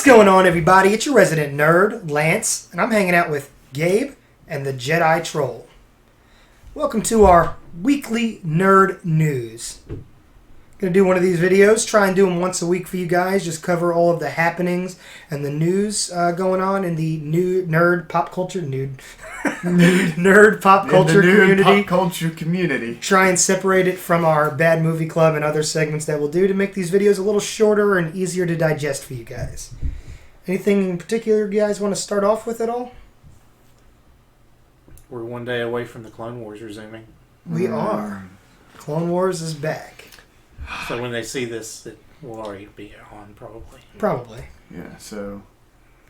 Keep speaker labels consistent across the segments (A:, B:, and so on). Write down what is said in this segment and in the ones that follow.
A: going on, everybody? It's your resident nerd, Lance, and I'm hanging out with Gabe and the Jedi Troll. Welcome to our weekly nerd news. Gonna do one of these videos, try and do them once a week for you guys, just cover all of the happenings and the news going on in the nerd pop culture community.
B: Pop culture community.
A: Try and separate it from our bad movie club and other segments that we'll do to make these videos a little shorter and easier to digest for you guys. Anything in particular you guys want to start off with at all?
C: We're one day away from the Clone Wars resuming.
A: We are. Clone Wars is back.
C: So when they see this, it will already be on, probably.
A: Probably.
B: Yeah, so...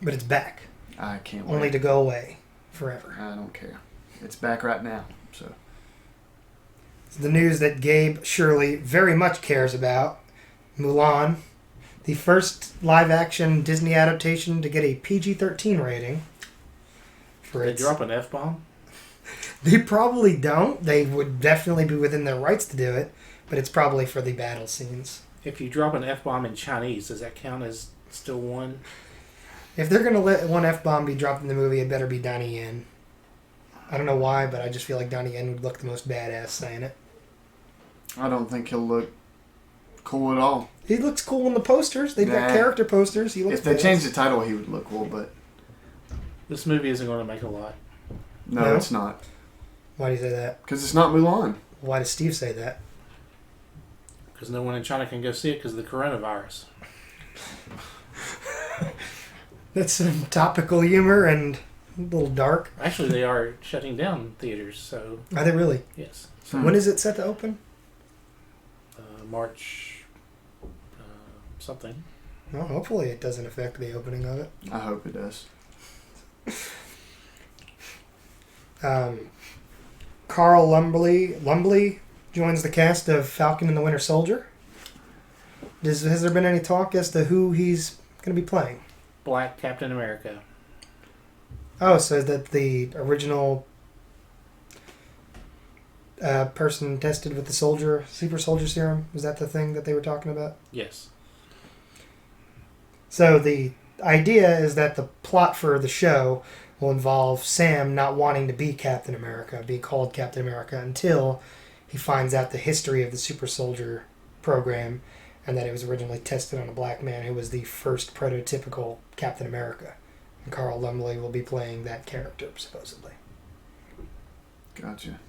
A: But it's back.
B: I can't wait.
A: Only to go away forever.
B: I don't care. It's back right now, so...
A: It's the news that Gabe surely very much cares about. Mulan, the first live-action Disney adaptation to get a PG-13 rating.
C: Did they drop an F-bomb?
A: They probably don't. They would definitely be within their rights to do it. But it's probably for the battle scenes.
C: If you drop an F-bomb in Chinese, does that count as still one?
A: If they're going to let one F-bomb be dropped in the movie, it better be Donnie Yen. I don't know why, but I just feel like Donnie Yen would look the most badass saying it.
B: I don't think he'll look cool at all.
A: He looks cool in the posters. They've got character posters. He looks
B: if they change the title, he would look cool, but...
C: This movie isn't going to make a lot.
B: No, it's not.
A: Why do you say that?
B: Because it's not Mulan.
A: Why does Steve say that?
C: Because no one in China can go see it because of the coronavirus.
A: That's some topical humor and a little dark.
C: Actually, they are shutting down theaters, so...
A: Are they really?
C: Yes.
A: So when is it set to open?
C: March... something.
A: Well, hopefully it doesn't affect the opening of it.
B: I hope it does.
A: Carl Lumbly joins the cast of Falcon and the Winter Soldier. Has there been any talk as to who he's going to be playing?
C: Black Captain America.
A: Oh, so is that the original person tested with the super soldier serum? Is that the thing that they were talking about?
C: Yes.
A: So the idea is that the plot for the show will involve Sam not wanting to be Captain America, be called Captain America, until he finds out the history of the super soldier program and that it was originally tested on a black man who was the first prototypical Captain America. And Carl Lumbly will be playing that character, supposedly.
B: Gotcha.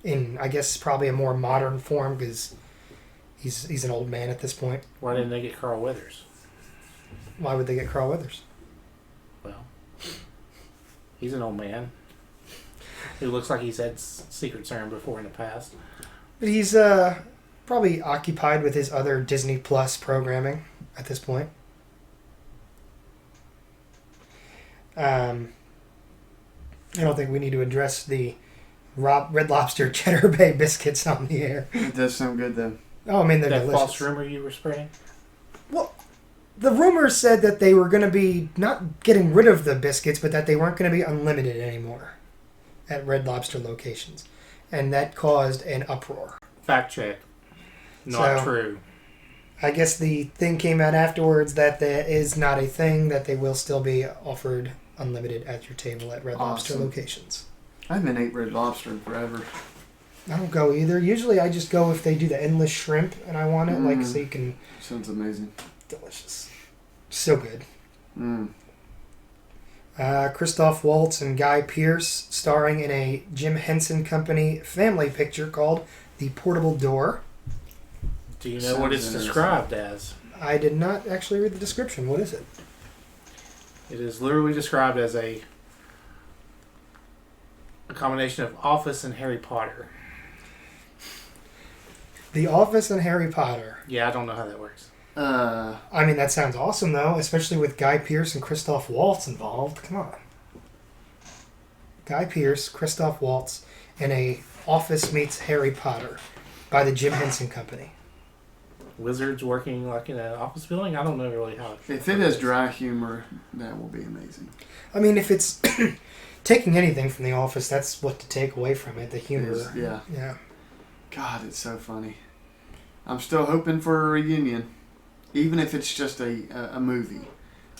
A: In, I guess, probably a more modern form, because he's an old man at this point.
C: Why didn't they get Carl Weathers?
A: Why would they get Carl Weathers?
C: Well, he's an old man who looks like he's had Secret Serum before in the past.
A: But he's probably occupied with his other Disney Plus programming at this point. I don't think we need to address the Red Lobster Cheddar Bay biscuits on the air.
B: It does sound good, though.
A: Oh, I mean, they're
C: that
A: delicious.
C: False rumor you were spreading?
A: Well, the rumors said that they were going to be not getting rid of the biscuits, but that they weren't going to be unlimited anymore at Red Lobster locations. And that caused an uproar.
C: Fact check. Not true.
A: I guess the thing came out afterwards that that is not a thing, that they will still be offered unlimited at your table at Red Lobster locations.
B: I haven't ate Red Lobster in forever.
A: I don't go either. Usually I just go if they do the endless shrimp and I want it, like, so you can...
B: Sounds amazing.
A: Delicious. So good. Christoph Waltz and Guy Pearce starring in a Jim Henson Company family picture called The Portable Door.
C: Do you know what it's described as?
A: I did not actually read the description. What is it?
C: It is literally described as a combination of Office and Harry Potter.
A: The Office and Harry Potter.
C: Yeah, I don't know how that works.
A: I mean, that sounds awesome, though, especially with Guy Pearce and Christoph Waltz involved. Come on. Guy Pearce, Christoph Waltz, in a Office meets Harry Potter by the Jim Henson Company.
C: Wizards working like in an office building? I don't know really how it...
B: If it has dry humor, that will be amazing.
A: I mean, if it's taking anything from The Office, that's what to take away from it, the humor.
B: Yeah. God, it's so funny. I'm still hoping for a reunion. Even if it's just a movie.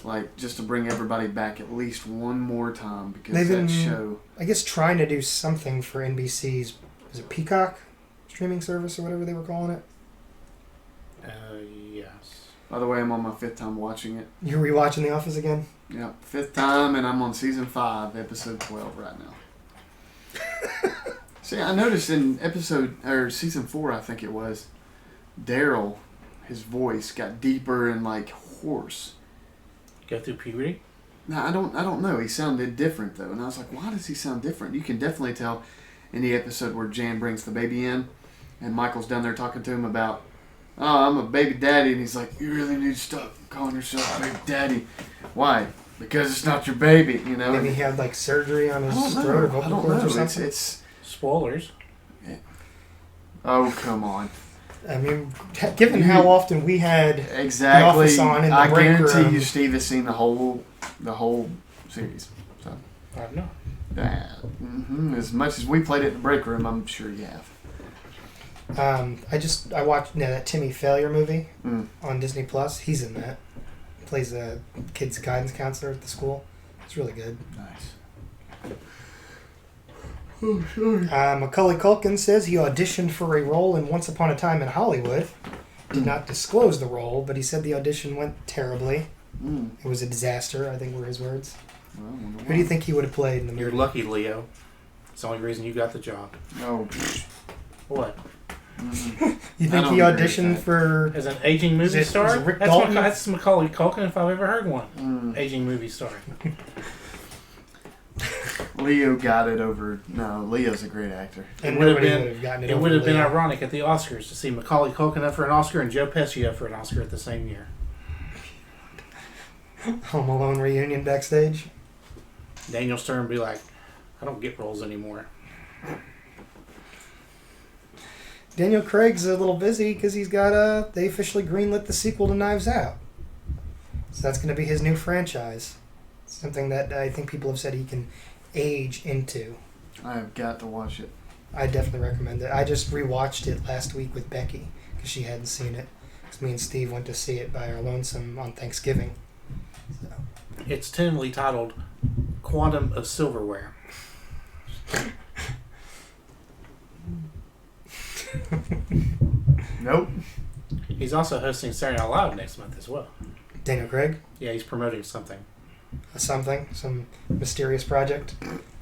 B: Like, just to bring everybody back at least one more time, because
A: They've
B: that
A: been,
B: show...
A: I guess, trying to do something for NBC's, is it Peacock streaming service or whatever they were calling it?
C: Yes.
B: By the way, I'm on my 5th time watching it.
A: You're rewatching The Office again?
B: Yeah, 5th time, and I'm on season 5, episode 12 right now. See, I noticed in season 4, I think it was, Daryl, his voice got deeper and like hoarse.
C: Go through puberty?
B: Now I don't know. He sounded different though, and I was like, why does he sound different? You can definitely tell in the episode where Jan brings the baby in, and Michael's down there talking to him about, oh, I'm a baby daddy, and he's like, you really need to stop calling yourself baby daddy. Why? Because it's not your baby, you know.
A: Maybe he had like surgery on his throat or vocal cords or something.
B: It's
C: spoilers.
B: Yeah. Oh, come on.
A: I mean, given how often we had
B: exactly,
A: The Office on in the
B: I
A: break
B: guarantee
A: room.
B: you, Steve has seen the whole series. So,
C: I don't know.
B: as much as we played it in the break room, I'm sure you have.
A: I watched that Timmy Failure movie
B: Mm.
A: on Disney Plus. He's in that. He plays a kid's guidance counselor at the school. It's really good.
B: Nice. Oh, sorry.
A: Macaulay Culkin says he auditioned for a role in Once Upon a Time in Hollywood. Did not disclose the role, but he said the audition went terribly.
B: Mm.
A: It was a disaster, I think were his words.
B: Well, I wonder
A: Who do you think he would have played in the movie?
C: You're lucky, Leo. It's the only reason you got the job.
B: Oh.
C: What?
B: Mm.
A: You
B: I
A: think
B: don't
A: he
B: agree with
A: auditioned
B: that.
A: for...
C: As an aging movie
A: Is it
C: star?
A: Rick
C: That's,
A: Dalton?
C: that's Macaulay Culkin if I've ever heard one.
B: Mm.
C: Aging movie star.
B: Leo got it over. No, Leo's a great actor.
A: And
C: It would have
A: nobody
C: been-
A: would have gotten it
C: It
A: over
C: would have been
A: Leo.
C: ironic at the Oscars to see Macaulay Culkin up for an Oscar and Joe Pesci up for an Oscar at the same year.
A: Home Alone reunion backstage.
C: Daniel Stern be like, I don't get roles anymore.
A: Daniel Craig's a little busy because he's got they officially greenlit the sequel to Knives Out. So that's going to be his new franchise. Something that I think people have said he can age into.
B: I have got to watch it.
A: I definitely recommend it. I just rewatched it last week with Becky because she hadn't seen it. Because me and Steve went to see it by our lonesome on Thanksgiving. So.
C: It's tentatively titled Quantum of Silverware.
B: Nope.
C: He's also hosting Saturday Night Live next month as well.
A: Daniel Craig,
C: Yeah, he's promoting something.
A: some mysterious project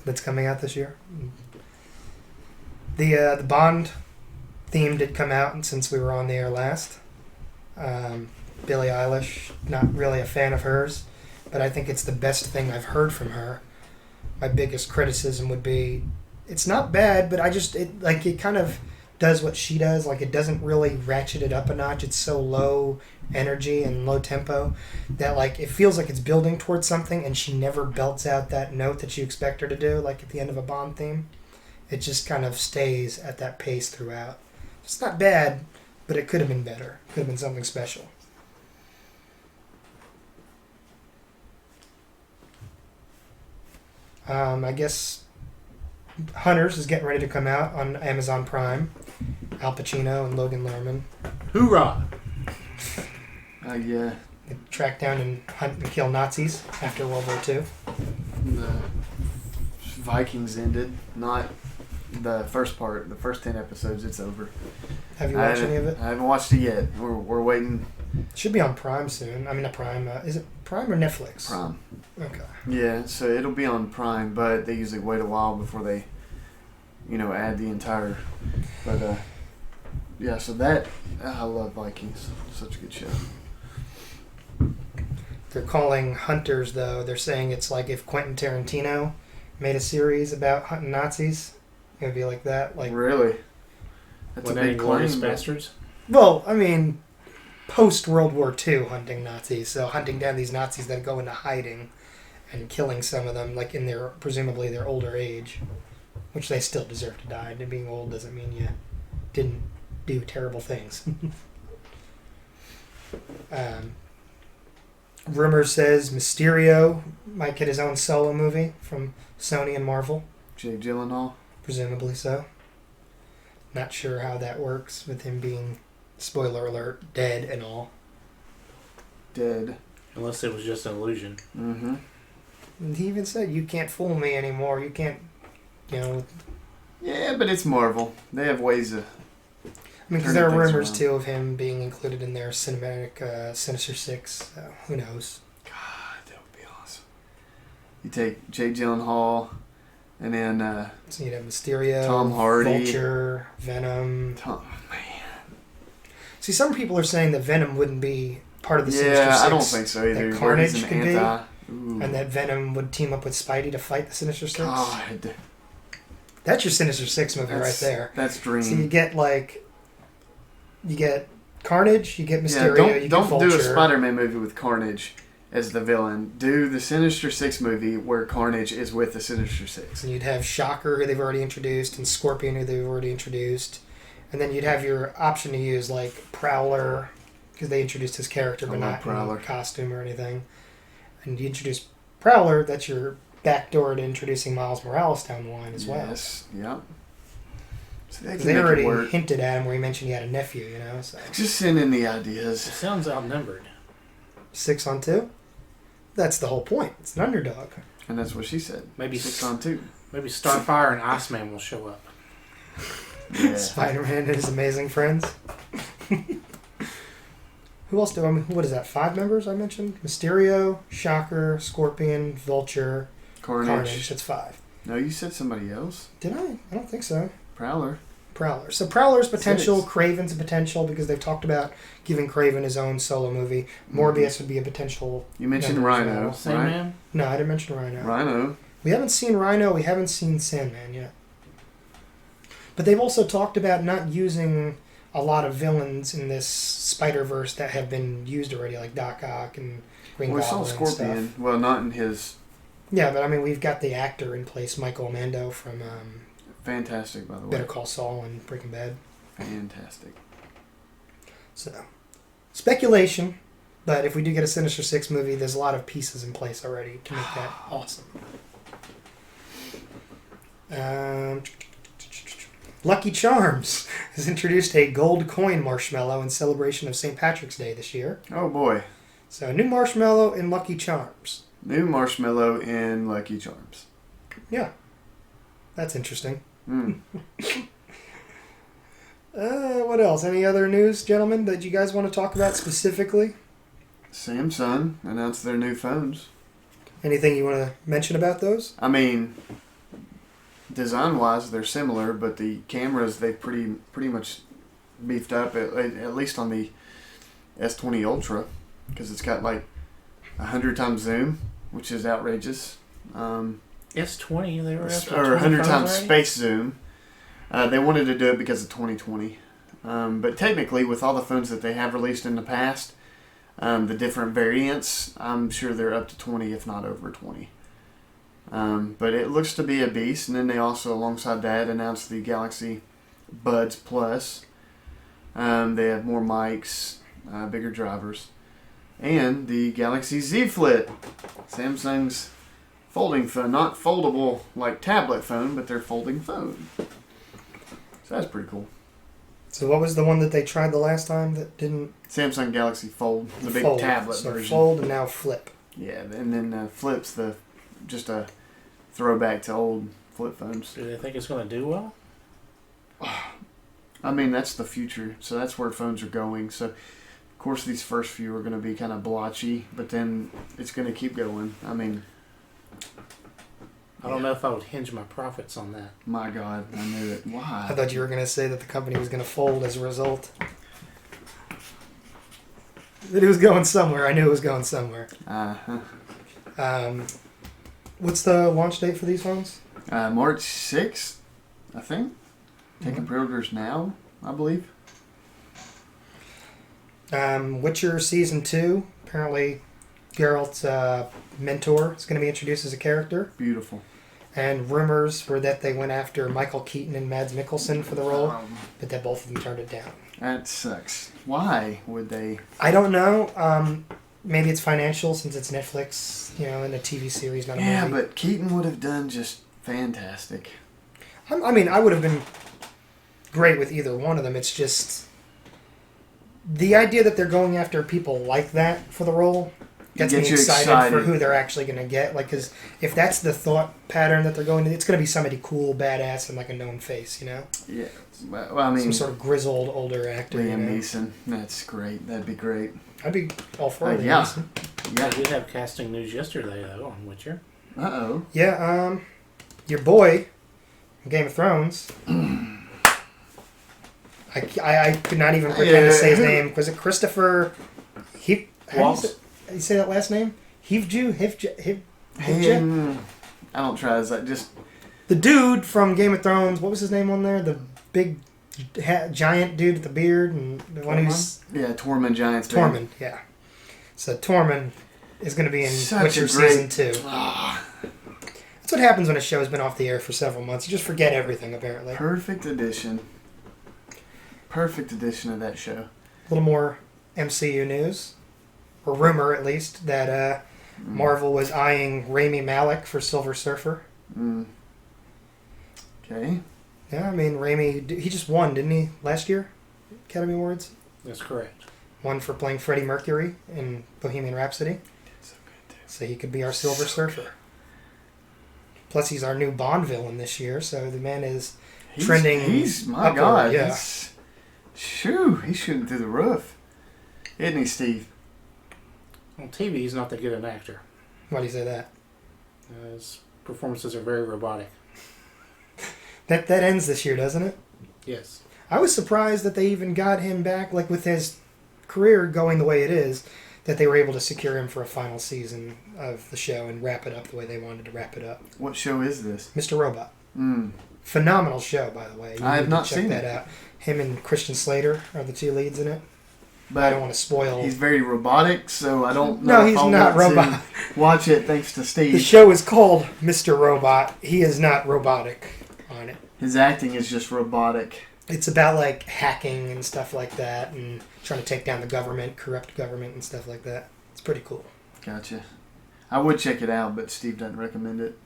A: that's coming out this year. The Bond theme did come out, and since we were on the air last, Billie Eilish, not really a fan of hers, but I think it's the best thing I've heard from her. My biggest criticism would be, it's not bad, but it kind of does what she does. Like, it doesn't really ratchet it up a notch. It's so low energy and low tempo that, like, it feels like it's building towards something, and she never belts out that note that you expect her to do, like at the end of a Bond theme. It just kind of stays at that pace throughout. It's not bad, but it could have been better. Could have been something special. I guess Hunters is getting ready to come out on Amazon Prime. Al Pacino and Logan Lerman.
C: Hoorah!
B: Yeah.
A: They track down and hunt and kill Nazis after World War II.
B: The Vikings ended. Not the first part. The first 10 episodes, it's over.
A: Have you watched any of it?
B: I haven't watched it yet. We're waiting.
A: It should be on Prime soon. I mean, not Prime. Is it Prime or Netflix?
B: Prime.
A: Okay.
B: Yeah, so it'll be on Prime, but they usually wait a while before they, add the entire. But yeah, so that I love Vikings. Such a good show.
A: They're calling Hunters, though. They're saying it's like if Quentin Tarantino made a series about hunting Nazis. It would be like that. Like,
B: Really? That's
C: When
B: a big
C: Inglourious
B: claim.
C: Bastards.
A: well, I mean, post World War II hunting Nazis. So hunting down these Nazis that go into hiding and killing some of them, like in their presumably their older age, which they still deserve to die. And being old doesn't mean you didn't do terrible things. Rumor says Mysterio might get his own solo movie from Sony and Marvel.
B: Jake Gyllenhaal.
A: Presumably so. Not sure how that works with him being, spoiler alert, dead and all.
B: Dead.
C: Unless it was just an illusion.
B: Mm-hmm.
A: And he even said, "You can't fool me anymore. You can't, you know."
B: Yeah, but it's Marvel. They have ways of.
A: I mean, because
B: turning
A: there are
B: things
A: rumors
B: around.
A: too of him being included in their cinematic Sinister Six. So who knows?
B: God, that would be awesome. You take Jake Gyllenhaal, and then
A: So you'd have Mysterio,
B: Tom Hardy.
A: Vulture, Venom.
B: Tom. Man.
A: See, some people are saying that Venom wouldn't be part of the Sinister
B: Yeah,
A: Six.
B: I don't think so either.
A: That
B: Where he's
A: Carnage
B: an
A: could be,
B: anti. Ooh.
A: and that Venom would team up with Spidey to fight the Sinister Six.
B: God,
A: That's your Sinister Six movie right
B: that's,
A: there.
B: That's dream.
A: So you get Carnage, you get Mysterio,
B: yeah,
A: you
B: don't
A: get Vulture.
B: do a Spider-Man movie with Carnage as the villain. Do the Sinister Six movie where Carnage is with the Sinister Six.
A: And you'd have Shocker, who they've already introduced, and Scorpion, who they've already introduced. And then you'd have your option to use, like, Prowler, because they introduced his character, but
B: I love
A: not
B: Prowler.
A: in costume or anything. And you introduce Prowler, that's your backdoor to introducing Miles Morales down the line as well.
B: Yes, yep. So they
A: 'Cause
B: can
A: they
B: make
A: already
B: it work.
A: hinted at him where he mentioned he had a nephew, you know, so.
B: Just send in the
C: It
B: ideas.
C: sounds outnumbered.
A: 6-on-2? That's the whole point. It's an underdog.
B: And that's what she said.
C: Maybe
B: 6-on-2.
C: Maybe Starfire and Iceman will show up.
B: Yeah.
A: Spider-Man and his amazing friends. Who else what is that, 5 members I mentioned? Mysterio, Shocker, Scorpion, Vulture, Carnage. That's 5.
B: No, you said somebody else.
A: Did I? I don't think so.
B: Prowler.
A: Prowler. So Prowler's potential,
B: 6.
A: Kraven's a potential, because they've talked about giving Kraven his own solo movie. Morbius would be a potential.
B: You mentioned
A: member as
B: Rhino,
A: well.
C: Same
B: right?
C: man?
A: No, I didn't mention Rhino.
B: Rhino.
A: We haven't seen Rhino, we haven't seen Sandman yet. But they've also talked about not using a lot of villains in this Spider-Verse that have been used already, like Doc Ock and Green
B: We saw
A: Goblin and
B: Scorpion.
A: stuff.
B: Well, not in his.
A: Yeah, but I mean, we've got the actor in place, Michael Amando from
B: Fantastic, by the way.
A: Better Call Saul and Breaking Bad.
B: Fantastic.
A: So, speculation, but if we do get a Sinister Six movie, there's a lot of pieces in place already to make that awesome. Lucky Charms has introduced a gold coin marshmallow in celebration of St. Patrick's Day this year.
B: Oh boy.
A: So, new marshmallow in Lucky Charms.
B: New marshmallow in Lucky Charms.
A: Yeah. That's interesting.
B: Mm.
A: What else? Any other news, gentlemen, that you guys want to talk about specifically?
B: Samsung announced their new phones.
A: Anything you want to mention about those?
B: I mean, design-wise, they're similar, but the cameras they've pretty much beefed up. At least on the S20 Ultra, because it's got like 100 times zoom, which is outrageous.
C: S20, they were after
B: Or 100 times
C: already?
B: space zoom. They wanted to do it because of 2020. But technically, with all the phones that they have released in the past, the different variants, I'm sure they're up to 20, if not over 20. But it looks to be a beast. And then they also, alongside that, announced the Galaxy Buds Plus. They have more mics, bigger drivers. And the Galaxy Z Flip. Samsung's folding phone. Not foldable like tablet phone, but they're folding phone. So that's pretty cool.
A: So what was the one that they tried the last time that didn't
B: Samsung Galaxy Fold, the big
A: fold?
B: tablet
A: So
B: version.
A: fold and now flip.
B: Yeah, and then Flip's just a throwback to old flip phones.
C: Do they think it's going to do well?
B: I mean, that's the future. So that's where phones are going. So, of course, these first few are going to be kind of blotchy, but then it's going to keep going. I mean,
C: I don't know if I would hinge my profits on that.
B: my God, I knew it.
A: I
B: Why?
A: thought you were going to say that the company was going to fold as a result. But it was going somewhere. I knew it was going somewhere. What's the launch date for these phones?
B: March 6th, I think. Taking
A: Mhm.
B: pre-orders now, I believe.
A: Witcher Season 2. Apparently, Geralt's mentor is going to be introduced as a character.
B: Beautiful.
A: And rumors were that they went after Michael Keaton and Mads Mikkelsen for the role, but that both of them turned it down.
B: That sucks. Why would they?
A: I don't know. Maybe it's financial since it's Netflix, and a TV series, not a
B: Yeah,
A: movie.
B: but Keaton would have done just fantastic.
A: I mean, I would have been great with either one of them. It's just the idea that they're going after people like that for the role gets me excited for who they're actually going to get. Like, because if that's the thought pattern that they're going to, it's going to be somebody cool, badass, and like a known face, you know?
B: Yeah. Well, I mean,
A: some sort of grizzled older actor.
B: Liam Neeson. That's great. That'd be great.
A: I'd be all for Liam Neeson.
C: Yeah. I did have casting news yesterday, though, on Witcher.
B: Uh-oh.
A: Yeah, your boy, Game of Thrones. I could not even pretend to say his name. Was it Christopher? How do you say that last name? Hivju?
B: I don't try. Is that just
A: the dude from Game of Thrones? What was his name on there? The big giant dude with the beard and the one who's
B: Tormund Giants.
A: Tormund, yeah. So Tormund is going to be in Witcher season 2. That's what happens when a show has been off the air for several months. You just forget everything, apparently.
B: Perfect addition of that show.
A: A little more MCU news, or rumor at least, that Marvel was eyeing Rami Malek for Silver Surfer.
B: Okay.
A: Yeah, I mean, Rami, he just won, didn't he, last year? Academy Awards?
C: That's correct.
A: Won for playing Freddie Mercury in Bohemian Rhapsody.
B: That's so good, too.
A: So he could be our Silver Surfer. Plus, he's our new Bond villain this year, so the man is trending.
B: He's my
A: upward,
B: God.
A: Yeah.
B: He's shooting through the roof. Isn't he, Steve?
C: On TV, he's not that good an actor.
A: Why do you say that?
C: His performances are very robotic.
A: That ends this year, doesn't it?
C: Yes.
A: I was surprised that they even got him back, like with his career going the way it is, that they were able to secure him for a final season of the show and wrap it up the way they wanted to wrap it up.
B: What show is this?
A: Mr. Robot. Phenomenal show, by the way.
B: I have not seen
A: that out. Him and Christian Slater are the two leads in it.
B: But
A: I don't want to spoil.
B: He's very robotic, so I don't know.
A: No, he's not robot.
B: Watch it, thanks to Steve.
A: The show is called Mr. Robot. He is not robotic on it.
B: His acting is just robotic.
A: It's about like hacking and stuff like that, and trying to take down the government, corrupt government, and stuff like that. It's pretty cool.
B: Gotcha. I would check it out, but Steve doesn't recommend it.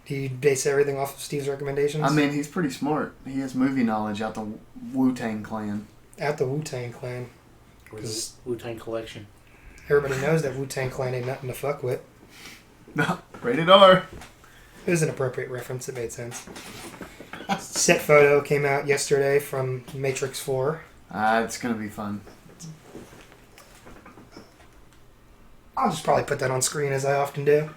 A: Do you base everything off of Steve's recommendations?
B: I mean, he's pretty smart. He has movie knowledge out the Wu-Tang Clan.
A: Out the Wu-Tang Clan.
C: Or the Wu-Tang Collection.
A: Everybody knows that Wu-Tang Clan ain't nothing to fuck with.
B: No, rated R.
A: It was an appropriate reference. It made sense. Set photo came out yesterday from Matrix 4.
B: It's going to be fun.
A: I'll just probably put that on screen as I often do.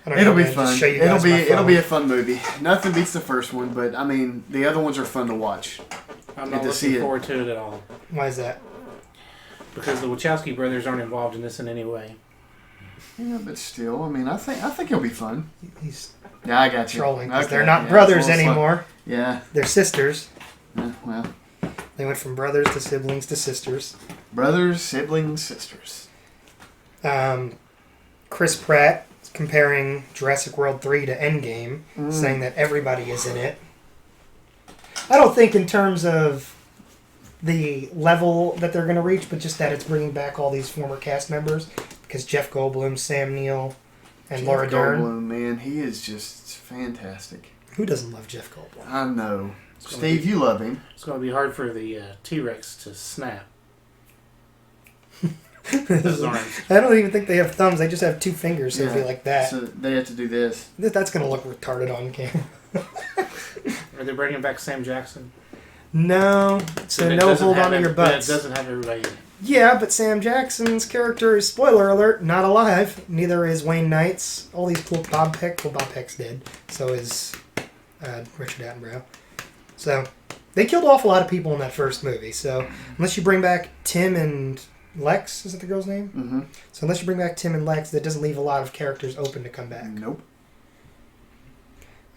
B: It'll be fun.
A: Show you guys
B: it'll be a fun movie. Nothing beats the first one, but I mean the other ones are fun to watch.
C: I'm not looking forward to it at all.
A: Why is that?
C: Because the Wachowski brothers aren't involved in this in any way.
B: Yeah, but still, I mean, I think it'll be fun.
A: He's
B: I got you.
A: Trolling because they're not brothers anymore.
B: Yeah,
A: they're sisters.
B: Yeah, well,
A: they went from brothers to siblings to sisters.
B: Brothers, siblings, sisters.
A: Chris Pratt is comparing Jurassic World 3 to Endgame, saying that everybody is in it. I don't think in terms of the level that they're going to reach, but just that it's bringing back all these former cast members, because Jeff Goldblum, Sam Neill, and Laura Dern.
B: Jeff Goldblum, man, he is just fantastic.
A: Who doesn't love Jeff Goldblum?
B: I know. Steve, you love him.
C: It's going to be hard for the T-Rex to snap.
A: I don't even think they have thumbs. They just have two fingers, so it'll be like that.
B: So they have to do this.
A: That's going to look retarded on camera.
C: Are they bringing back Sam Jackson?
A: No. So no hold on to your butts.
C: It doesn't have everybody in it.
A: Yeah, but Sam Jackson's character is, spoiler alert, not alive. Neither is Wayne Knight's. All these cool Bob Peck's dead. So is Richard Attenborough. So they killed off a lot of people in that first movie. So unless you bring back Tim and Lex, is that the girl's name?
B: Mm-hmm.
A: So unless you bring back Tim and Lex, that doesn't leave a lot of characters open to come back.
B: Nope.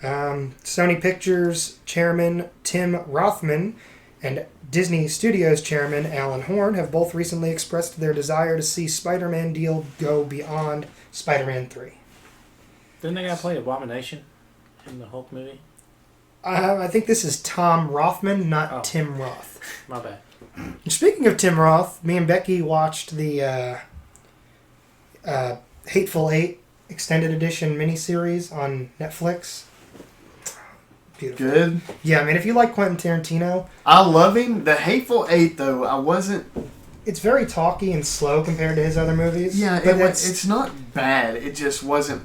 A: Sony Pictures chairman Tim Rothman and Disney Studios chairman Alan Horn have both recently expressed their desire to see Spider-Man deal go beyond Spider-Man 3.
C: Didn't they play Abomination in the Hulk movie?
A: I think this is Tom Rothman, not Tim Roth.
C: My bad.
A: Speaking of Tim Roth, me and Becky watched the Hateful Eight extended edition miniseries on Netflix. Beautiful.
B: Good.
A: Yeah, I mean, if you like Quentin Tarantino...
B: I love him. The Hateful Eight, though, I wasn't
A: it's very talky and slow compared to his other movies.
B: Yeah,
A: but
B: it's not bad. It just wasn't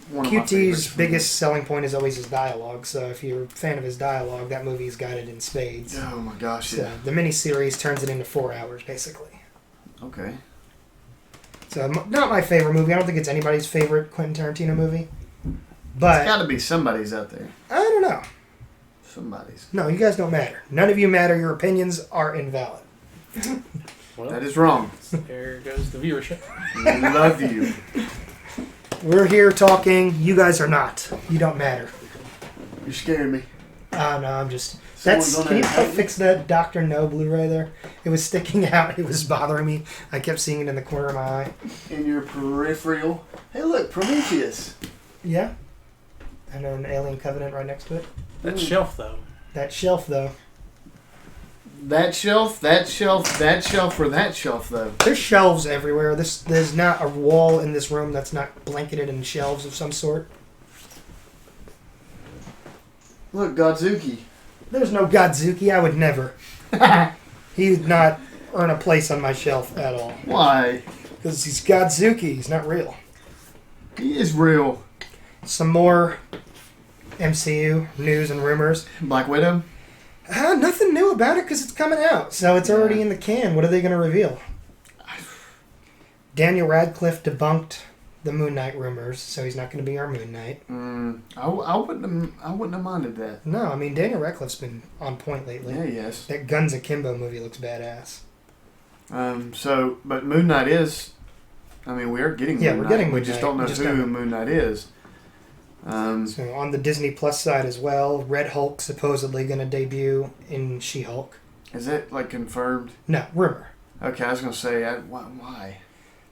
B: one of my
A: QT's
B: favorites.
A: biggest selling point is always his dialogue. So if you're a fan of his dialogue, that movie's got it in spades.
B: Oh my gosh,
A: So the miniseries turns it into 4 hours, basically.
B: Okay.
A: So not my favorite movie. I don't think it's anybody's favorite Quentin Tarantino movie. But
B: It's got to be somebody's out there.
A: I don't know.
B: Somebody's.
A: No, you guys don't matter. None of you matter. Your opinions are invalid.
C: Well,
B: That is wrong.
C: there goes the viewership.
B: Love you.
A: We're here talking. You guys are not. You don't matter.
B: You're scaring me.
A: Oh, no, I'm just...
B: Someone's
A: Can
B: gonna
A: you
B: attack me?
A: fix that Dr. No Blu-ray there? It was sticking out. It was bothering me. I kept seeing it in the corner of my eye.
B: In your peripheral. Hey, look, Prometheus.
A: Yeah. And an Alien Covenant right next to it.
C: That shelf, though.
A: That shelf, though.
B: That shelf, that shelf, that shelf, or that shelf, though.
A: There's shelves everywhere. There's not a wall in this room that's not blanketed in shelves of some sort.
B: Look, Godzuki.
A: There's no Godzuki. I would never. He would not earn a place on my shelf at all.
B: Why?
A: Because he's Godzuki. He's not real.
B: He is real.
A: Some more MCU news and rumors.
B: Black Widow?
A: Nothing new about it because it's coming out. So it's already in the can. What are they going to reveal? Daniel Radcliffe debunked the Moon Knight rumors, so he's not going to be our Moon Knight.
B: I wouldn't have minded that.
A: No, I mean, Daniel Radcliffe's been on point lately.
B: Yeah, yes.
A: That Guns Akimbo movie looks badass.
B: But Moon Knight is... I mean, we are getting Moon Knight.
A: We're getting Moon
B: We just
A: Knight.
B: don't know
A: We just
B: who
A: don't.
B: Moon Knight is.
A: So on the Disney Plus side as well, Red Hulk supposedly going to debut in She-Hulk.
B: Is that, like, confirmed?
A: No, rumor.
B: Okay, I was going to say, why?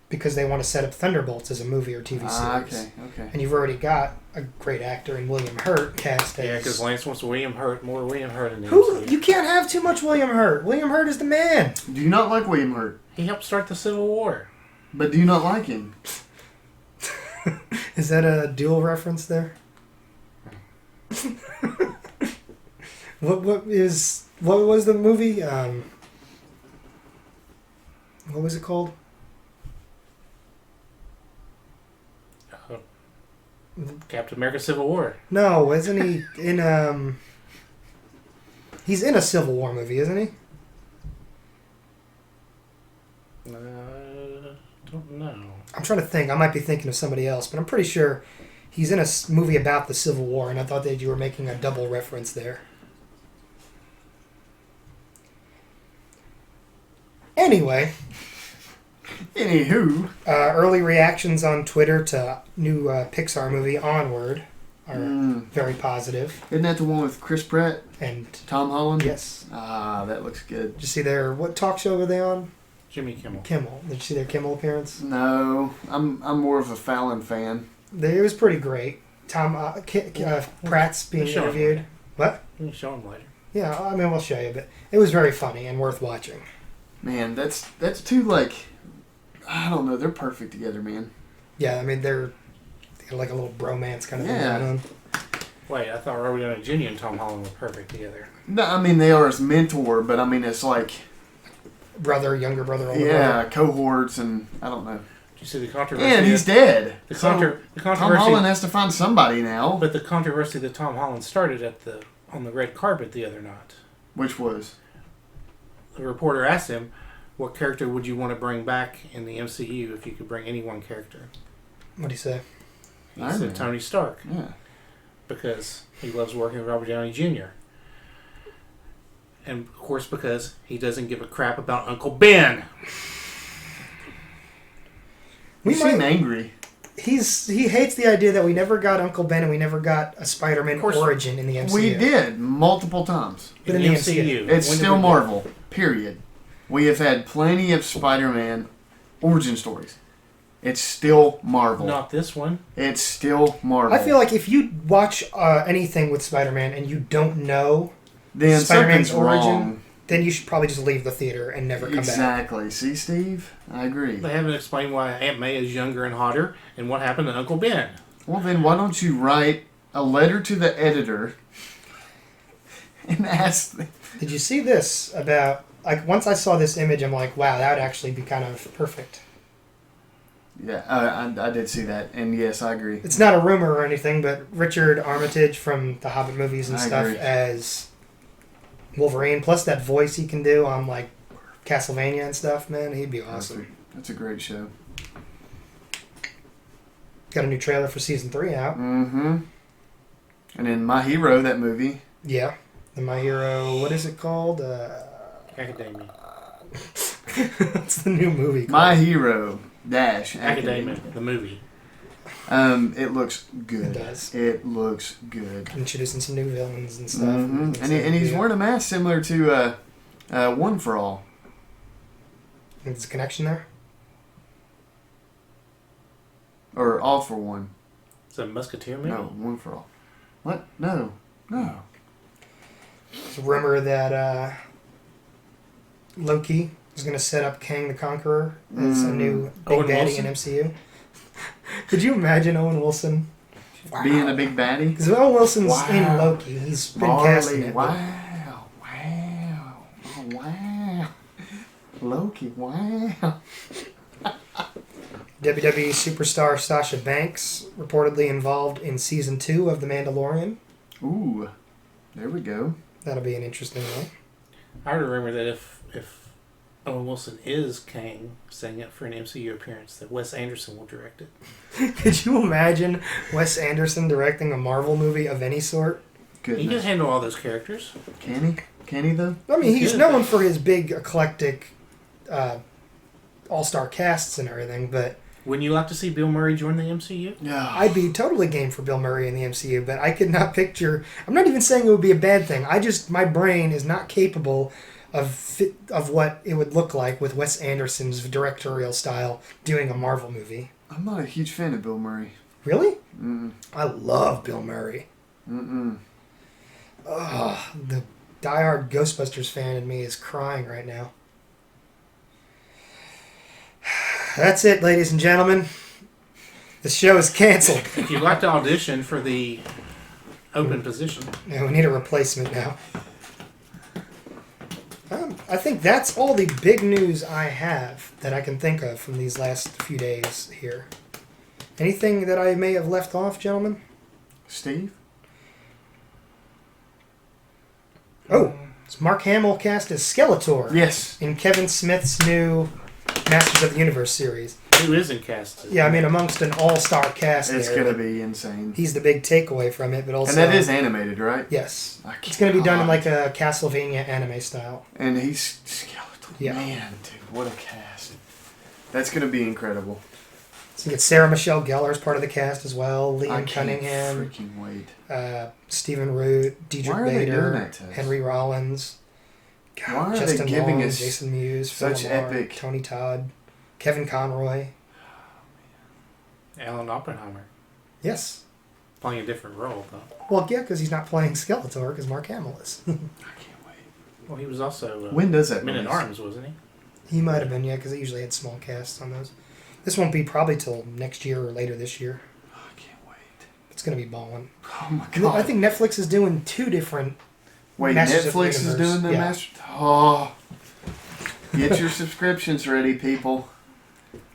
A: Because they want to set up Thunderbolts as a movie or TV series.
B: Okay.
A: And you've already got a great actor in William Hurt cast as...
C: Yeah, because Lance wants more William Hurt in the
A: Who?
C: MCU.
A: You can't have too much William Hurt. William Hurt is the man.
B: Do you not like William Hurt?
C: He helped start the Civil War.
B: But do you not like him?
A: Is that a dual reference there? What was the movie? What was it called?
C: Captain America Civil War.
A: No, isn't he in he's in a Civil War movie, isn't he?
C: Don't know.
A: I'm trying to think. I might be thinking of somebody else, but I'm pretty sure he's in a movie about the Civil War, and I thought that you were making a double reference there. Anyway,
B: Anywho.
A: early reactions on Twitter to new Pixar movie Onward are very positive.
B: Isn't that the one with Chris Pratt?
A: And
B: Tom Holland?
A: yes,
B: Ah, that looks good.
A: did you see what talk show were they on?
C: Jimmy Kimmel.
A: Kimmel. Did you see their Kimmel appearance?
B: No, I'm more of a Fallon fan.
A: It was pretty great. Pratt's being
C: Show him
A: interviewed.
C: later.
A: What?
C: You can show him later.
A: Yeah, I mean, we'll show you, but it was very funny and worth watching.
B: Man, that's two, like, I don't know, they're perfect together, man.
A: Yeah, I mean, they're like a little bromance kind of thing
B: Yeah.
A: going on.
C: Wait, I thought Robert Downey Jr. and Tom Holland were perfect together.
B: No, I mean, they are his mentor, but I mean, it's like,
A: Brother, younger brother, older brother.
B: yeah, cohorts, and I don't know.
C: Did you see the controversy?
B: And he's dead.
C: The,
B: So
C: the
B: Tom
C: controversy.
B: Holland has to find somebody now.
C: But the controversy that Tom Holland started on the red carpet the other night.
B: Which was?
C: The reporter asked him, "What character would you want to bring back in the MCU if you could bring any one character?"
A: What'd he say?
C: He
B: Iron
C: said
B: Man.
C: Tony Stark
B: Yeah.
C: because he loves working with Robert Downey Jr. And of course because he doesn't give a crap about Uncle Ben.
B: You seem angry.
A: He hates the idea that we never got Uncle Ben and we never got a Spider-Man
C: Of course
A: origin in the MCU.
B: We did multiple times.
A: But
C: in
A: in
C: the
A: the
C: MCU.
B: It's
C: When did
B: still
C: we get-
B: Marvel. Period. We have had plenty of Spider-Man origin stories. It's still Marvel.
C: Not this one.
B: It's still Marvel.
A: I feel like if you watch anything with Spider-Man and you don't know
B: then
A: Spider-Man's
B: something's
A: origin,
B: wrong.
A: then you should probably just leave the theater and never come back.
B: Exactly. See, Steve? I agree.
C: They haven't explained why Aunt May is younger and hotter and what happened to Uncle Ben.
B: Well, then why don't you write a letter to the editor and ask them?
A: Did you see this about like once I saw this image, I'm like, wow, that would actually be kind of perfect.
B: Yeah, I did see that, and yes, I agree.
A: It's not a rumor or anything, but Richard Armitage from the Hobbit movies and
B: I
A: stuff
B: agree.
A: as Wolverine, plus that voice he can do on like Castlevania and stuff, man, he'd be awesome.
B: That's a great show.
A: Got a new trailer for season 3 out.
B: Mm-hmm. And then My Hero, that movie.
A: Yeah, the My Hero. What is it called?
C: Academia.
A: What's the new movie called?
B: My Hero Dash
C: Academia, the movie.
B: It looks good.
A: It does.
B: It looks good.
A: Introducing some new villains and stuff.
B: Mm-hmm. And he's wearing a mask similar to One for All.
A: There's a connection there.
B: Or All for One.
C: It's a Musketeer movie?
B: No, One for All. What? No.
A: There's a rumor that Locke Key is going to set up Kang the Conqueror as a new big
C: Owen
A: baddie
C: Wilson?
A: in MCU. Could you imagine Owen Wilson?
B: Being a big baddie?
A: Because Owen Wilson's
B: Wow.
A: in Loki. He's been casting
B: Marley,
A: it.
B: wow. Oh, wow. Loki, wow.
A: WWE superstar Sasha Banks reportedly involved in season 2 of The Mandalorian.
B: Ooh, there we go.
A: That'll be an interesting one.
C: I heard a rumor that if Owen Wilson is Kang setting up for an MCU appearance, that Wes Anderson will direct it.
A: Could you imagine Wes Anderson directing a Marvel movie of any sort?
C: He can
B: Goodness.
C: handle all those characters.
B: Can he? Can he, though?
A: I mean, he's
C: Good.
A: known for his big, eclectic, all-star casts and everything, but
C: Wouldn't you like to see Bill Murray join the MCU?
B: Yeah.
A: I'd be totally game for Bill Murray in the MCU, but I could not picture... I'm not even saying it would be a bad thing. My brain is not capable of what it would look like with Wes Anderson's directorial style doing a Marvel movie.
B: I'm not a huge fan of Bill Murray.
A: Really?
B: Mm-mm.
A: I love Bill Murray.
B: Mm-mm.
A: Ugh, the diehard Ghostbusters fan in me is crying right now. That's it, ladies and gentlemen. The show is canceled.
C: If you'd like to audition for the open position,
A: Yeah, we need a replacement now. I think that's all the big news I have that I can think of from these last few days here. Anything that I may have left off, gentlemen?
B: Steve?
A: Oh, it's Mark Hamill cast as Skeletor
B: Yes.
A: in Kevin Smith's new Masters of the Universe series.
C: who isn't cast?
A: Yeah, I mean, amongst an all-star cast
B: It's
A: there,
B: going to be insane.
A: he's the big takeaway from it, but also...
B: And that is animated, right?
A: Yes.
B: I
A: It's going to be done in
B: cannot.
A: like a Castlevania anime style.
B: And he's skeletal.
A: Yeah.
B: Man, dude, what a cast. That's going to be incredible.
A: So you get Sarah Michelle Gellar as part of the cast as well,
B: I
A: Liam
B: can't
A: Cunningham,
B: freaking wait.
A: Stephen Root,
B: Why
A: Diedrich
B: are they doing
A: Bader,
B: that to us?
A: Henry Rollins,
B: Why are they
A: Justin
B: giving
A: Long,
B: us
A: Jason Mewes, Phil
B: such
A: Lamar,
B: epic-
A: Tony Todd, Kevin Conroy.
C: Alan Oppenheimer
A: Yes.
C: playing a different role, though.
A: Well, yeah, because he's not playing Skeletor, because Mark Hamill is.
B: I can't wait.
C: Well, he was also
B: When does that
C: Men at
B: release?
C: Arms, wasn't he?
A: He might have been, yeah, because they usually had small casts on those. This won't be probably till next year or later this year.
B: I can't wait.
A: It's going to be balling.
B: Oh my god.
A: I think Netflix is doing 2 different...
B: Wait,
A: Masters of the
B: Netflix is
A: Universe.
B: doing the
A: Yeah.
B: Master... Oh. Get your subscriptions ready, people.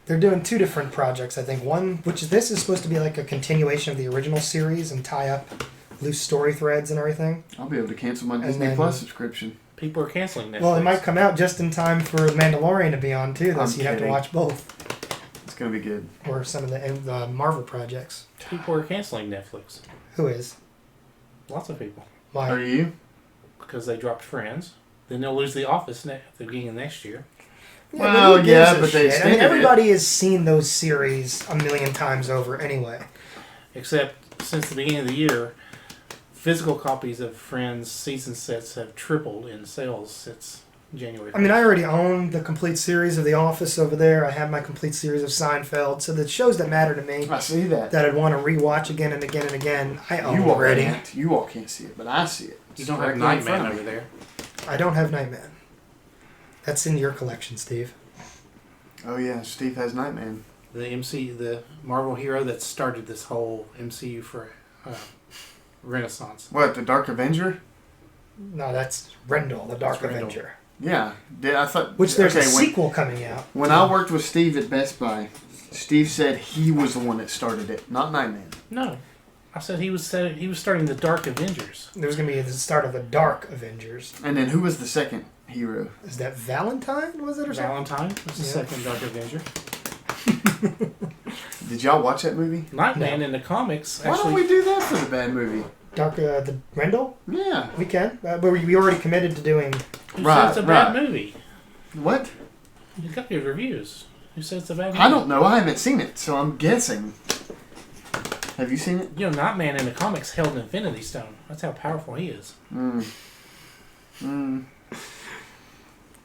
A: They're doing 2 different projects, I think. One, this is supposed to be like a continuation of the original series and tie up loose story threads and everything.
B: I'll be able to cancel my
A: And
B: Disney
A: then-
B: Plus subscription.
C: People are canceling Netflix.
A: Well, it might come out just in time for The Mandalorian to be on, too, though,
B: I'm
A: so you have to
B: kidding.
A: watch both.
B: It's going to be good.
A: Or some of the Marvel projects.
C: People are canceling Netflix.
A: Who is?
C: Lots of people.
A: Why?
B: Are you?
C: Because they dropped Friends. Then they'll lose The Office at the beginning of next year.
A: Yeah,
B: Well,
A: who gives
B: yeah,
A: a
B: but they
A: shit?
B: extended it.
A: everybody has seen those series a million times over anyway.
C: Except since the beginning of the year, physical copies of Friends season sets have tripled in sales since January.
A: I mean, I already own the complete series of The Office over there. I have my complete series of Seinfeld. So the shows that matter to me,
B: I see that.
A: that I'd want to rewatch again and again and again, I own
B: You all
A: already.
B: can't. You all can't see it, but I see it.
C: You
B: It's
C: don't have
B: directly in front
C: Nightman
B: of
C: over
B: me.
C: there.
A: I don't have Nightman. That's in your collection, Steve.
B: Oh yeah, Steve has Nightman.
C: The Marvel hero that started this whole MCU for Renaissance.
B: What, the Dark Avenger?
A: No, that's Rendell, the Dark
C: That's Rendell.
A: Avenger.
B: Yeah. I thought.
A: Which there's a
B: okay,
A: sequel coming out.
B: When I worked with Steve at Best Buy, Steve said he was the one that started it, not Nightman.
C: No. I said he was starting the Dark Avengers.
A: There was going to be the start of the Dark Avengers.
B: And then who was the second hero?
A: Is that Valentine, was it, or something?
C: Valentine was the second Dark Avenger.
B: Did y'all watch that movie?
C: Nightman in the comics.
B: Why don't we do that for the bad movie?
A: Dark, the Rendell?
B: Yeah.
A: We can. But we already committed to doing...
C: Who said it's a bad movie?
B: What?
C: You got good reviews. Who said it's a bad movie?
B: I don't know. I haven't seen it, so I'm guessing. Have you seen it?
C: You know, Nightman in the comics held an Infinity Stone. That's how powerful he is.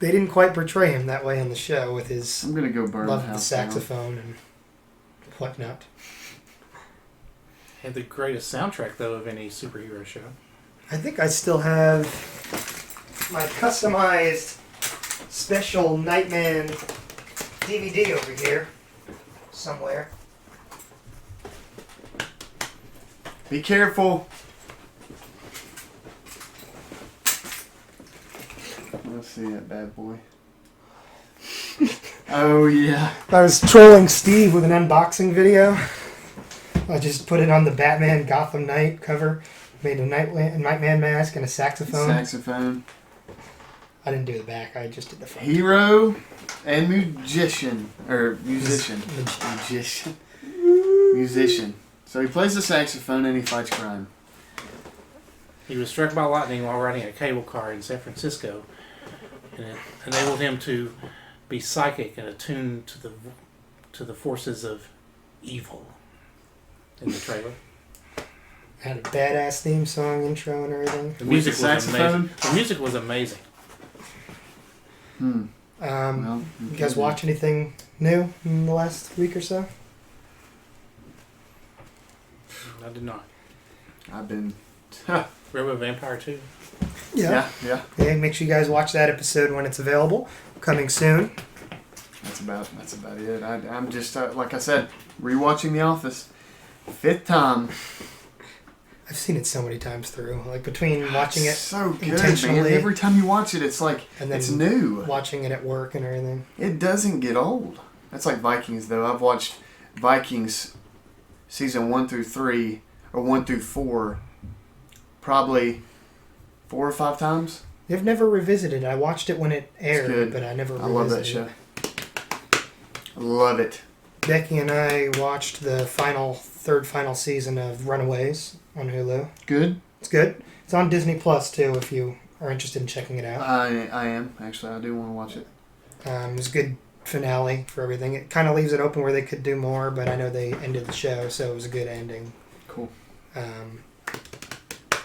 A: They didn't quite portray him that way in the show with his
B: I'm gonna go burn
A: love
B: the
A: of the
B: house
A: saxophone and whatnot.
C: Had the greatest soundtrack, though, of any superhero show.
A: I think I still have my customized special Nightman DVD over here somewhere.
B: Be careful. Let's see that bad boy. Oh, yeah.
A: I was trolling Steve with an unboxing video. I just put it on the Batman Gotham Knight cover. Made a Nightman mask and a saxophone. I didn't do the back. I just did the front.
B: Hero and musician. Or musician. Musician. So he plays the saxophone and he fights crime.
C: He was struck by lightning while riding a cable car in San Francisco, and it enabled him to be psychic and attuned to the forces of evil. In the trailer,
A: Had a badass theme song, intro, and everything.
C: the music was amazing. The music was amazing.
B: Well,
A: You guys watch anything new in the last week or so?
C: I did not.
B: I've been...
C: Robo Vampire 2.
B: Yeah.
A: Yeah, make sure you guys watch that episode when it's available. Coming soon.
B: That's about it. I'm just, like I said, rewatching The Office. 5th time.
A: I've seen it so many times through. Like between watching it
B: so good,
A: intentionally,
B: man. Every time you watch it, it's like
A: and then
B: it's new.
A: Watching it at work and everything.
B: It doesn't get old. That's like Vikings, though. I've watched Vikings season 1 through 3 or 1 through 4 probably 4 or 5 times.
A: I've never revisited. I watched it when it aired, but I never revisited.
B: I love that show. I love it.
A: Becky and I watched the third final season of Runaways on Hulu.
B: Good?
A: It's good. It's on Disney Plus too if you are interested in checking it out.
B: I am. Actually, I do want to watch it.
A: It was a good finale for everything. It kind of leaves it open where they could do more, but I know they ended the show, so it was a good ending.
B: Cool.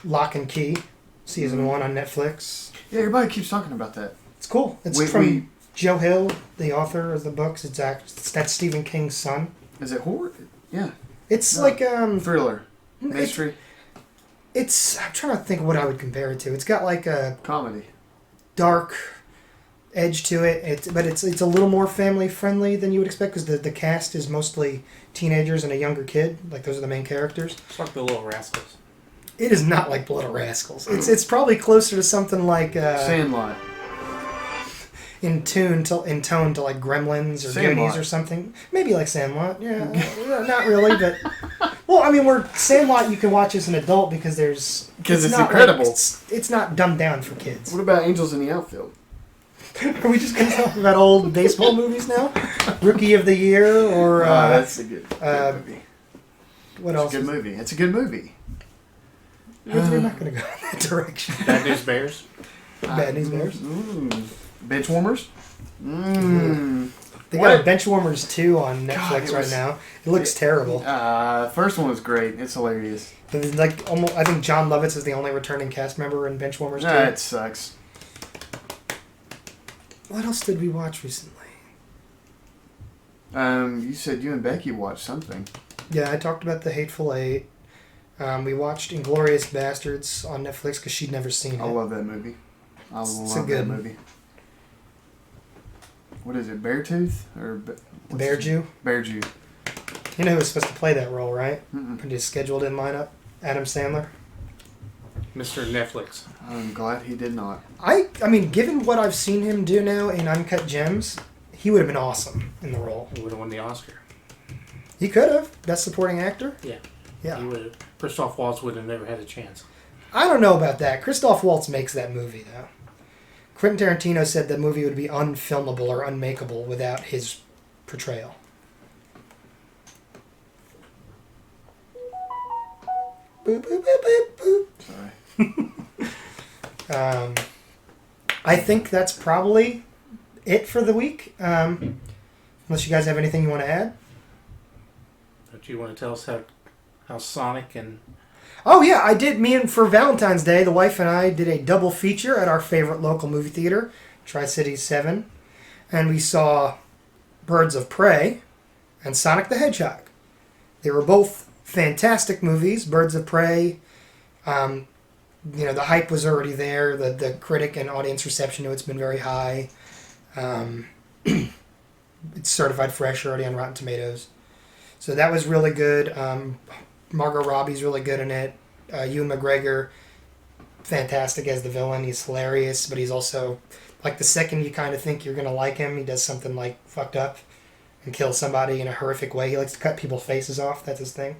A: Locke Key, season 1 on Netflix.
B: Yeah, everybody keeps talking about that.
A: It's cool. It's from Joe Hill, the author of the books. That's Stephen King's son.
B: Is it horror? Yeah.
A: It's like
B: thriller, mystery.
A: It's I'm trying to think what I would compare it to. It's got like a
B: comedy,
A: dark edge to it. But it's a little more family friendly than you would expect because the cast is mostly teenagers and a younger kid. Like those are the main characters.
C: It's like the Little Rascals.
A: It is not like the Little Rascals. It's probably closer to something like
B: Sandlot.
A: In tone to like Gremlins or Goonies or something. Maybe like Sandlot. Yeah, not really, but well, I mean, Sandlot you can watch as an adult because it's
B: incredible.
A: It's not dumbed down for kids.
B: What about Angels in the Outfield?
A: Are we just going to talk about old baseball movies now? Rookie of the Year or
B: that's a good movie.
A: What else?
B: It's a good movie. It's a good movie.
A: We're not going to go in that direction.
C: Bad News Bears.
A: Bad News Bears.
B: Bench Warmers.
A: They got a Bench Warmers 2 on Netflix right now. It looks terrible.
B: First one was great. It's hilarious.
A: Like almost, I think John Lovitz is the only returning cast member in Bench Warmers 2.
B: It sucks.
A: What else did we watch recently?
B: You said you and Becky watched something.
A: Yeah, I talked about the Hateful Eight. We watched Inglourious Bastards on Netflix because she'd never seen it.
B: I love that movie. That movie. What is it, Beartooth?
A: Bear Jew?
B: Bear Jew.
A: You know who was supposed to play that role, right?
B: Mm-mm.
A: But his schedule didn't line up? Adam Sandler.
C: Mr. Netflix.
B: I'm glad he did not.
A: I mean, given what I've seen him do now in Uncut Gems, he would have been awesome in the role.
C: He would have won the Oscar.
A: He could have. Best Supporting Actor?
C: Yeah.
A: Yeah.
C: He would have. Christoph Waltz would have never had a chance.
A: I don't know about that. Christoph Waltz makes that movie, though. Quentin Tarantino said the movie would be unfilmable or unmakeable without his portrayal. Boop, boop, boop, boop, boop.
B: Sorry.
A: I think that's probably it for the week. Unless you guys have anything you want to add.
C: Don't you want to tell us how Sonic and...
A: Oh, yeah, I did. For Valentine's Day, the wife and I did a double feature at our favorite local movie theater, Tri-Cities 7. And we saw Birds of Prey and Sonic the Hedgehog. They were both fantastic movies. Birds of Prey, the hype was already there. The critic and audience reception to it's been very high. It's certified fresh already on Rotten Tomatoes. So that was really good. Margot Robbie's really good in it. Ewan McGregor, fantastic as the villain. He's hilarious, but he's also, like, the second you kind of think you're going to like him, he does something, like, fucked up and kills somebody in a horrific way. He likes to cut people's faces off. That's his thing.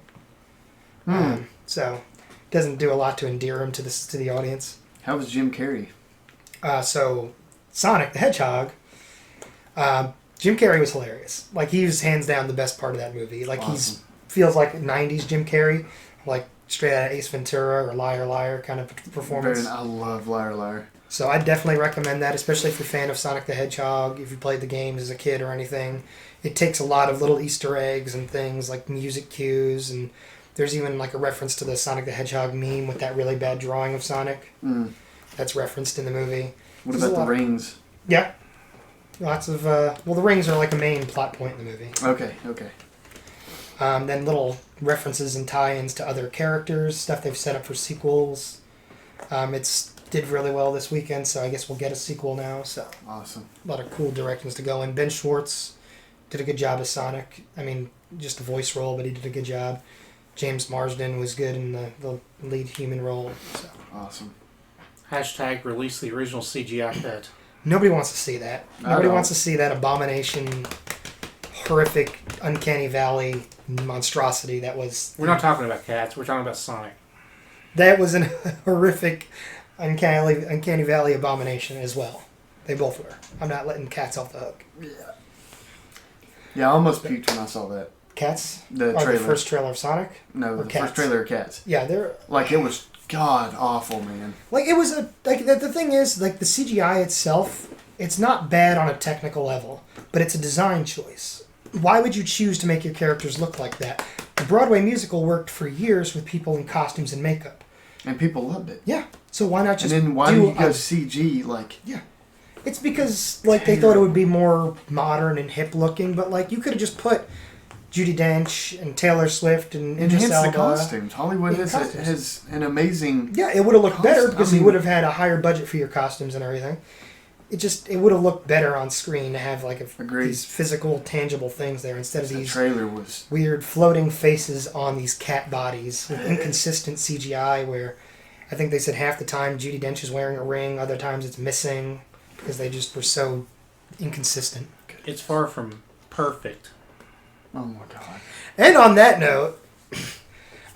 A: So, doesn't do a lot to endear him to the audience.
B: How was Jim Carrey?
A: So, Sonic the Hedgehog, Jim Carrey was hilarious. Like, he was hands down the best part of that movie. Like,
B: Awesome.
A: Feels like 90s Jim Carrey, like straight out of Ace Ventura or Liar Liar kind of performance.
B: I love Liar Liar.
A: So I'd definitely recommend that, especially if you're a fan of Sonic the Hedgehog, if you played the games as a kid or anything. It takes a lot of little Easter eggs and things like music cues, and there's even like a reference to the Sonic the Hedgehog meme with that really bad drawing of Sonic. That's referenced in the movie.
B: What about the rings?
A: Yeah. Lots of, the rings are like a main plot point in the movie.
B: Okay.
A: Then little references and tie-ins to other characters, stuff they've set up for sequels. It's did really well this weekend, so I guess we'll get a sequel now. So
B: Awesome.
A: A lot of cool directions to go in. Ben Schwartz did a good job as Sonic. I mean, just a voice role, but he did a good job. James Marsden was good in the lead human role. So.
B: Awesome.
C: # release the original CGI cut.
A: Nobody wants to see that. Nobody wants to see that abomination, horrific, uncanny valley monstrosity that was...
C: We're not talking about cats. We're talking about Sonic.
A: That was a horrific, uncanny valley abomination as well. They both were. I'm not letting cats off the hook.
B: Yeah, I almost puked when I saw that.
A: Cats?
B: The trailer.
A: The first trailer of Sonic?
B: No,
A: or
B: the
A: Cats?
B: first trailer of Cats.
A: Yeah, they're...
B: Like, it was god awful, man.
A: Like, it was a... Like, the thing is, like, the CGI itself, it's not bad on a technical level, but it's a design choice. Why would you choose to make your characters look like that? The Broadway musical worked for years with people in costumes and makeup.
B: And people loved it.
A: Yeah. So why not just
B: And then why do you go CG, like...
A: Yeah. It's because, like, they thought it would be more modern and hip looking, but, like, you could have just put Judi Dench and Taylor Swift and Idris
B: Enhance
A: Elba.
B: the costumes. Hollywood has an amazing...
A: Yeah, it would have looked better because
B: I mean,
A: you would have had a higher budget for your costumes and everything. It would have looked better on screen to have, like, these physical, tangible things there instead of these
B: trailer was
A: weird floating faces on these cat bodies with inconsistent CGI where I think they said half the time Judi Dench is wearing a ring, other times it's missing because they just were so inconsistent.
C: It's far from perfect.
B: Oh my god.
A: And on that note,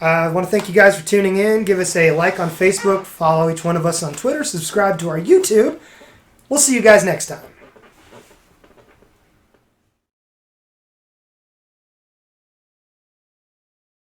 A: I want to thank you guys for tuning in. Give us a like on Facebook, follow each one of us on Twitter, subscribe to our YouTube. We'll see you guys next time.